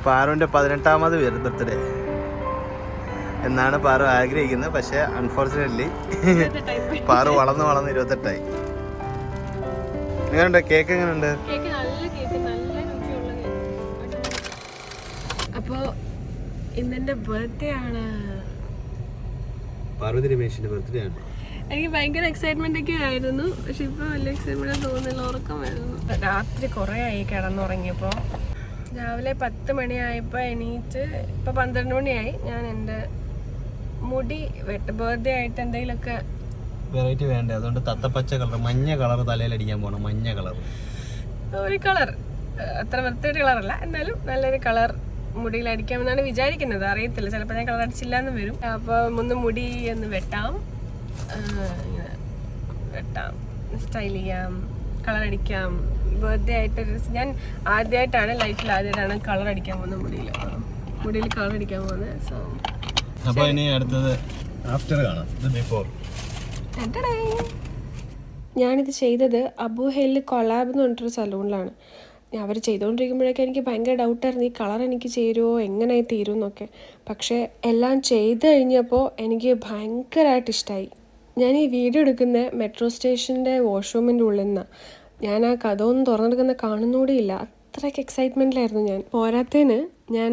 പാറുവിൻ്റെ 18ാമത് birthday എന്നാണ് പാറു ആഗ്രഹിക്കുന്നത്. പക്ഷെ അൺഫോർച്ചുനേറ്റ്ലി പാറു വളർന്ന് 28ആയി. എങ്ങനെയുണ്ട് കേക്ക്? എങ്ങനെയുണ്ട്? അപ്പോ ഇന്നെന്റെ ബർത്ത്ഡേ ആണ്. പാർവതി രമേശിന്റെ ബർത്ത്ഡേ ആണ്. എനിക്ക് ഭയങ്കര എക്സൈറ്റ്മെന്റ് ഒക്കെ ആയിരുന്നു. പക്ഷെ ഇപ്പൊ വലിയ എക്സൈറ്റ്മെന്റ് തോന്നുന്നില്ല. ഉറക്കം വരുന്നു. രാത്രി കുറെ ആയി കിടന്നുറങ്ങിയപ്പോ. രാവിലെ 10 മണിയായപ്പോ എണീറ്റ് ഇപ്പൊ 12 മണിയായി. ഞാൻ എന്റെ മുടി ബർത്ത്ഡേ ആയിട്ട് എന്തെങ്കിലുമൊക്കെ വെറൈറ്റി വേണ്ടേ? അതുകൊണ്ട് തത്തപ്പച്ച കളർ, മഞ്ഞ കളർ തലയിൽ അടിക്കാൻ പോണം. മഞ്ഞ കളർ, ഒരു കളർ, അത്ര വൃത്തിയായിട്ട് കളറല്ല, എന്നാലും നല്ലൊരു കളർ മുടിയിൽ അടിക്കാമെന്നാണ് വിചാരിക്കുന്നത്. അറിയത്തില്ല, ചിലപ്പോൾ ഞാൻ കളർ അടിച്ചില്ല എന്ന് വരും. അപ്പോൾ ഒന്ന് മുടി ഒന്ന് വെട്ടാം, സ്റ്റൈൽ ചെയ്യാം, കളർ അടിക്കാം. ബർത്ത്ഡേ ആയിട്ട് ഞാൻ ആദ്യമായിട്ടാണ് ലൈഫിൽ കളർ അടിക്കാൻ പോകുന്നത്. മുടിയിൽ കളർ അടിക്കാൻ പോകുന്നത്. സോ അപ്പോൾ ഇനി അടുത്തത് ആഫ്റ്റർ കാണാം, ഇത് ബിഫോർ. ഞാനിത് ചെയ്തത് അബു ഹെയിൽ കൊളാബ് എന്ന് പറഞ്ഞിട്ടൊരു സലൂണിലാണ്. അവർ ചെയ്തുകൊണ്ടിരിക്കുമ്പോഴൊക്കെ എനിക്ക് ഭയങ്കര ഡൗട്ടായിരുന്നു, ഈ കളർ എനിക്ക് ചേരുമോ, എങ്ങനെയായി തീരും എന്നൊക്കെ. പക്ഷേ എല്ലാം ചെയ്ത് കഴിഞ്ഞപ്പോൾ എനിക്ക് ഭയങ്കരമായിട്ട് ഇഷ്ടമായി. ഞാൻ ഈ വീഡിയോ എടുക്കുന്ന മെട്രോ സ്റ്റേഷൻ്റെ വാഷ്റൂമിൻ്റെ ഉള്ളിൽ നിന്നാണ്. ഞാൻ ആ കഥയൊന്നും തുറന്നെടുക്കുന്ന കാണുന്നുകൂടിയില്ല, അത്രയ്ക്ക് എക്സൈറ്റ്മെൻറ്റിലായിരുന്നു ഞാൻ. പോരാത്തതിന് ഞാൻ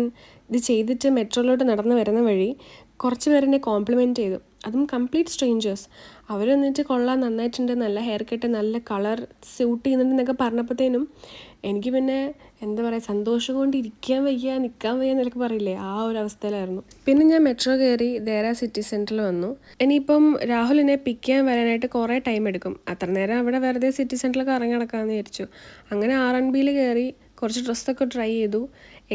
ഇത് ചെയ്തിട്ട് മെട്രോയിലോട്ട് നടന്ന് വരുന്ന വഴി കുറച്ച് പേരെന്നെ കോംപ്ലിമെൻറ്റ് ചെയ്തു, അതും കംപ്ലീറ്റ് സ്ട്രേഞ്ചേഴ്സ്. അവർ വന്നിട്ട് കൊള്ളാൻ, നന്നായിട്ടുണ്ട്, നല്ല ഹെയർ കട്ട്, നല്ല കളർ സ്യൂട്ട് ചെയ്യുന്നുണ്ടെന്നൊക്കെ പറഞ്ഞപ്പോഴത്തേനും എനിക്ക് പിന്നെ എന്താ പറയുക, സന്തോഷം കൊണ്ട് ഇരിക്കാൻ വയ്യ, നിൽക്കാൻ വയ്യ എന്നൊക്കെ പറയില്ലേ, ആ ഒരു അവസ്ഥയിലായിരുന്നു. പിന്നെ ഞാൻ മെട്രോ കയറി ദേര സിറ്റി സെൻറ്ററിൽ വന്നു. ഇനിയിപ്പം രാഹുലിനെ പിക്ക് ചെയ്യാൻ വരാനായിട്ട് കുറേ ടൈം എടുക്കും. അത്ര നേരം അവിടെ വെറുതെ സിറ്റി സെൻറ്ററിലൊക്കെ ഇറങ്ങി നടക്കാമെന്ന് വിചാരിച്ചു. അങ്ങനെ R&Bയിൽ കയറി കുറച്ച് ഡ്രസ്സൊക്കെ ട്രൈ ചെയ്തു.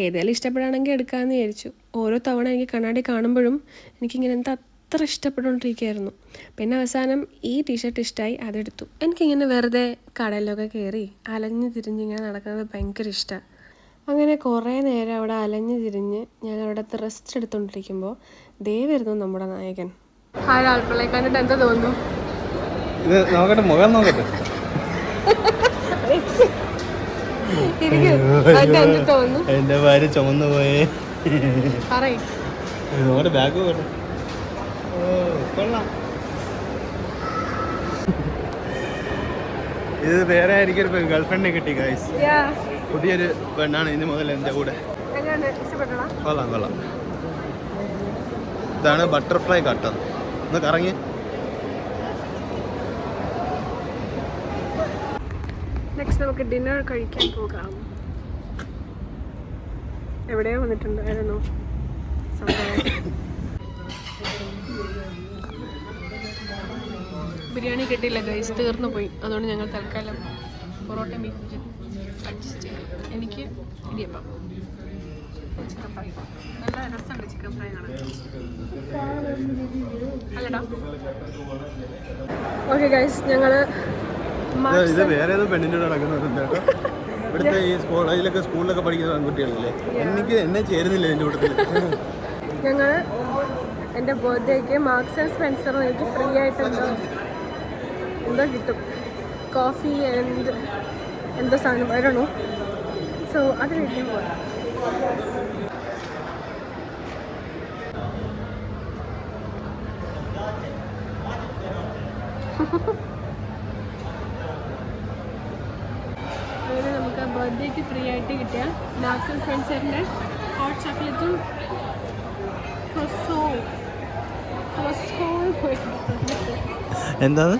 ഏതായാലും ഇഷ്ടപ്പെടുകയാണെങ്കിൽ എടുക്കാമെന്ന് വിചാരിച്ചു. ഓരോ തവണ എനിക്ക് കണ്ണാടി കാണുമ്പോഴും എനിക്കിങ്ങനെ എന്താ അത്ര ഇഷ്ടപ്പെട്ടുകൊണ്ടിരിക്കുകയായിരുന്നു. പിന്നെ അവസാനം ഈ ടീഷർട്ട് ഇഷ്ടമായി, അതെടുത്തു. എനിക്കിങ്ങനെ വെറുതെ കടലിലൊക്കെ കയറി അലഞ്ഞു തിരിഞ്ഞിങ്ങനെ നടക്കുന്നത് ഭയങ്കര ഇഷ്ടമാണ്. അങ്ങനെ കുറേ നേരം അവിടെ അലഞ്ഞു തിരിഞ്ഞ് ഞാൻ അവിടെ റെസ്റ്റ് എടുത്തുകൊണ്ടിരിക്കുമ്പോൾ ദേ വരുന്നു നമ്മുടെ നായകൻ. ഹായ് ആൾപ്പിള്ളെ, കണ്ടിട്ട് എന്താ തോന്നുന്നു? നോക്കട്ടെ, മുഖം നോക്കട്ടെ. തോന്നുന്നു എന്റെ ഭാര്യ ചുമന്നു പോയേ. പറയും ബാഗ് പോകട്ടെ. ഇത് വേറെ ആയിരിക്കും ഗേൾഫ്രണ്ടിനെ കിട്ടി ഗൈസ്. പുതിയൊരു പെണ്ണാണ് ഇനി മുതൽ എൻ്റെ കൂടെ. കൊള്ളാം കൊള്ളാം. ഇതാണ് ബട്ടർഫ്ലൈ കട്ടർ. ഒന്ന് കറങ്ങി. നെക്സ്റ്റ് നമുക്ക് ഡിന്നർ കഴിക്കാൻ പോകാം. എവിടെയോ വന്നിട്ടുണ്ടായിരുന്നു സംഭവം. ബിരിയാണി കിട്ടിയില്ല ഗൈസ്, തീർന്നു പോയി. അതുകൊണ്ട് ഞങ്ങൾ തൽക്കാലം പൊറോട്ട ബീഫ് അഡ്ജസ്റ്റ് ചെയ്യും. എനിക്ക് ഇടിയപ്പം, ചിക്കൻ ഫ്രൈ. നല്ല രസമുണ്ട് ചിക്കൻ ഫ്രൈ കാണാൻ, അല്ലടാ. ഓക്കെ ഗൈസ്, ഞങ്ങൾ ഇത് വേറെ ഏതോ പെണ്ണിൻ്റെ നടക്കുന്നുണ്ട്. ഇവിടുത്തെ ഈ സ്കൂളിലൊക്കെ പഠിക്കുന്ന പെൺകുട്ടികളല്ലേ, എന്നെ ചേരുന്നില്ല എൻ്റെ കൂട്ടത്തിൽ. ഞങ്ങൾ എൻ്റെ ബർത്ത്ഡേക്ക് മാർക്സ് ആൻഡ് സ്പെൻസർ എനിക്ക് ഫ്രീ ആയിട്ട് എന്തോ കിട്ടും, കോഫി ആൻഡ് എന്തോ സാധനം വരണോ. സോ അത് വീട്ടിൽ പോകാം. അങ്ങനെ നമുക്ക് ബർത്ത്ഡേക്ക് ഫ്രീ ആയിട്ട് കിട്ടിയ മാർക്സ് ആൻഡ് സ്പെൻസറിൻ്റെ ഹോട്ട് ചോക്ലേറ്റും എന്താണ്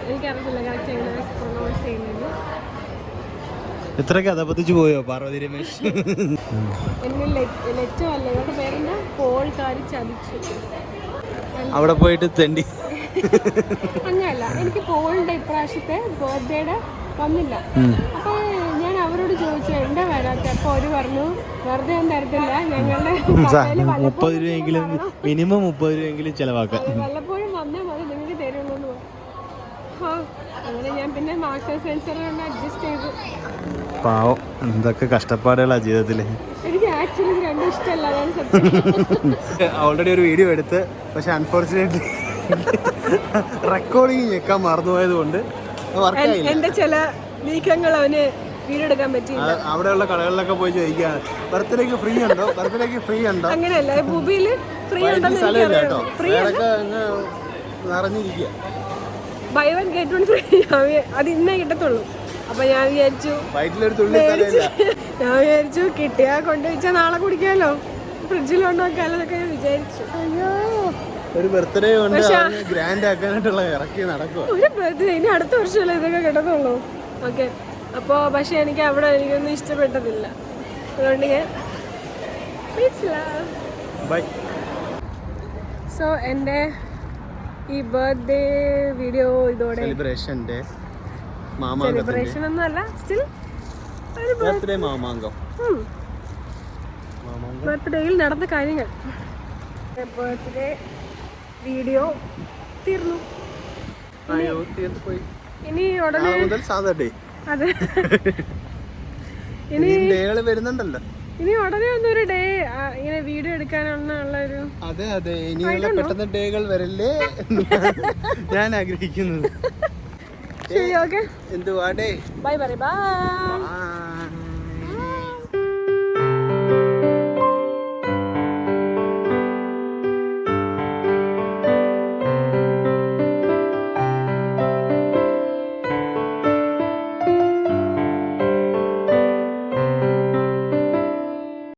എനിക്കറിയില്ല കറക്റ്റ് എങ്ങനെ പ്രൊനൗൺസ് ചെയ്യുന്നത്. ഇത്രയ്ക്ക് അതപ്പത്തിച്ചു പോയോ പാർവതി രമേശ്? എന്നെ ലെറ്റോ അല്ല, ഇവരുടെ പേരെന്താ, പോൾക്കാരി ചതിച്ചു. അവിടെ പോയിട്ട് തെണ്ടി. അങ്ങനെയല്ല, എനിക്ക് പോളിൻ്റെ ഇപ്രാവശ്യത്തെ ബർത്ത്ഡേയുടെ വന്നില്ല. അപ്പോൾ ഞാൻ അവരോട് ചോദിച്ചു എന്താ വരാത്ത. അപ്പോൾ അവർ പറഞ്ഞു വെറുതെ ഒന്നും തരത്തില്ല, ഞങ്ങളുടെ 30 രൂപയെങ്കിലും മിനിമം 30 രൂപയെങ്കിലും ചിലവാക്കാം, വല്ലപ്പോഴും വന്നാൽ മതി, നിങ്ങൾക്ക് തരുള്ളൂ എന്ന് പറഞ്ഞു. അങ്ങനെ ഞാൻ പിന്നെ മാർക്സ് ആൻഡ് സ്പെൻസർ കൊണ്ട് അഡ്ജസ്റ്റ് ചെയ്തു. പാവം, എന്തൊക്കെ കഷ്ടപ്പാടുകളാണ് ജീവിതത്തിൽ. എനിക്ക് ആക്ച്വലി രണ്ടും ഇഷ്ടമല്ല, അതാണ് സത്യം. ഓൾറെഡി ഒരു വീഡിയോ എടുത്ത്, പക്ഷെ അൺഫോർച്ചുനേറ്റ്ലി റെക്കോർഡിങ് ഞെക്കാൻ മറന്നുപോയത് കൊണ്ട് എൻ്റെ ചില നീക്കങ്ങൾ അവന് വീഡിയോ എടുക്കാൻ പറ്റിയില്ല. അവിടെയുള്ള കടകളിലൊക്കെ പോയി ചോദിക്കാം ബർത്ത്ഡേക്ക് ഫ്രീ ഉണ്ടോ, ബർത്ത്ഡേക്ക് ഫ്രീ ഉണ്ടോ. അങ്ങനെയല്ല, ബുബിയിൽ ഫ്രീ ഉണ്ടെന്ന് സ്ഥലമില്ല കേട്ടോ, ഫ്രീ നിറഞ്ഞിരിക്കുക. Buy one get one free. അത് ഇന്നേ കിട്ടത്തുള്ളൂ. അപ്പൊ ഞാൻ വിചാരിച്ചു കിട്ടിയാ കൊണ്ടുവച്ചാൽ നാളെ കുടിക്കാമല്ലോ, ഫ്രിഡ്ജിൽ കൊണ്ടുവെക്കാലോ എന്നൊക്കെ ഞാൻ വിചാരിച്ചു. അയ്യോ, ഒരു ബർത്ത്ഡേ കൊണ്ട് ഗ്രാൻഡ് ആക്കാനായിട്ടുള്ള ഇറക്കി നടക്കുക. ഒരു ബർത്ത്ഡേ ഇനി അടുത്ത വർഷമല്ലേ ഇതൊക്കെ കിട്ടത്തുള്ളൂ. ഓക്കെ, അപ്പോൾ പക്ഷെ എനിക്ക് അവിടെ എനിക്കൊന്നും ഇഷ്ടപ്പെട്ടതില്ല. അതുകൊണ്ട് ഞാൻ ബൈ. സോ എൻ്റെ ഈ ബർത്ത്ഡേ വീഡിയോ ഇതോടെ സെലിബ്രേഷൻ്റെ സെലിബ്രേഷൻ ഒന്നും അല്ല, സ്റ്റിൽ ബർത്ത്ഡേ മാമാങ്കം, ബർത്ത്ഡേയിൽ നടന്ന കാര്യങ്ങൾ. ബർത്ത്ഡേ വീഡിയോ തീർന്നു. ഇനി ഉടനെ അതെ ഇനി വരുന്നുണ്ടല്ലോ. ഇനി ഉടനെ ഒന്നൊരു ഡേ ഇങ്ങനെ വീഡിയോ എടുക്കാനുള്ള ഒരു അതെ ഇനിയുള്ള പെട്ടെന്ന് ഡേകൾ വരല്ലേ ഞാൻ ആഗ്രഹിക്കുന്നത്. ശരി, ഓക്കെ, എന്തുവാടേ, ബൈ ബൈ.